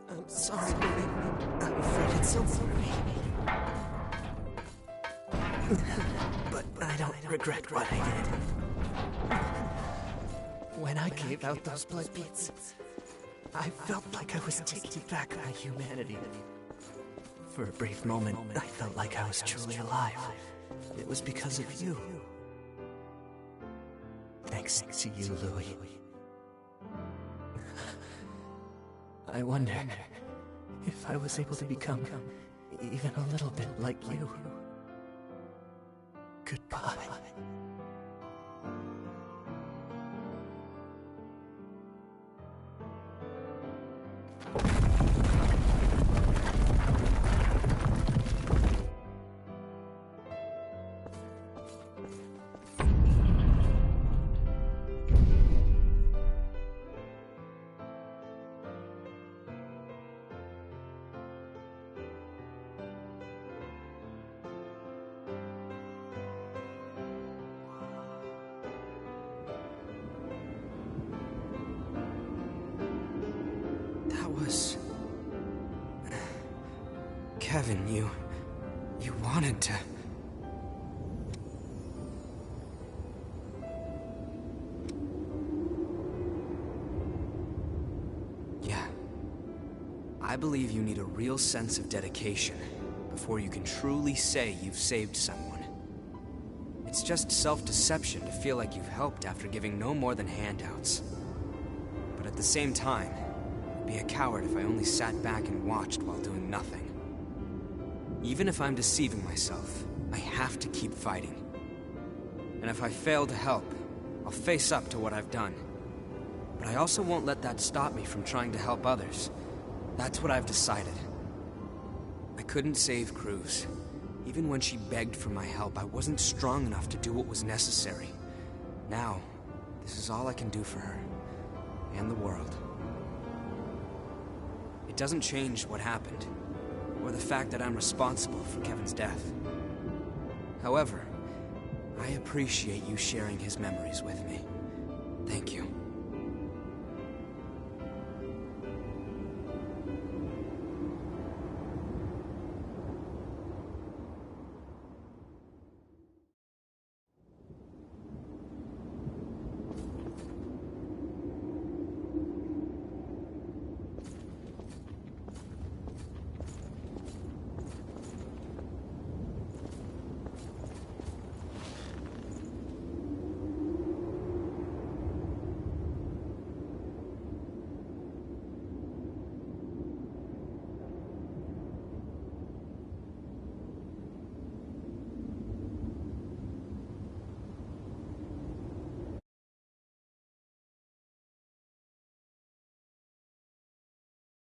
I'm sorry, baby. I'm afraid it's over for me. But I don't regret what I did. When I gave out those blood beads, I felt like I was taking back my humanity. For a brief moment, I felt like I was truly alive. It was because of you. Thanks to you, Louis. I wonder if I was able to become even a little bit like you. Goodbye. Kevin, you wanted to... Yeah. I believe you need a real sense of dedication before you can truly say you've saved someone. It's just self-deception to feel like you've helped after giving no more than handouts. But at the same time, I'd be a coward if I only sat back and watched while doing nothing. Even if I'm deceiving myself, I have to keep fighting. And if I fail to help, I'll face up to what I've done. But I also won't let that stop me from trying to help others. That's what I've decided. I couldn't save Cruz. Even when she begged for my help, I wasn't strong enough to do what was necessary. Now, this is all I can do for her. And the world. It doesn't change what happened, or the fact that I'm responsible for Kevin's death. However, I appreciate you sharing his memories with me. Thank you.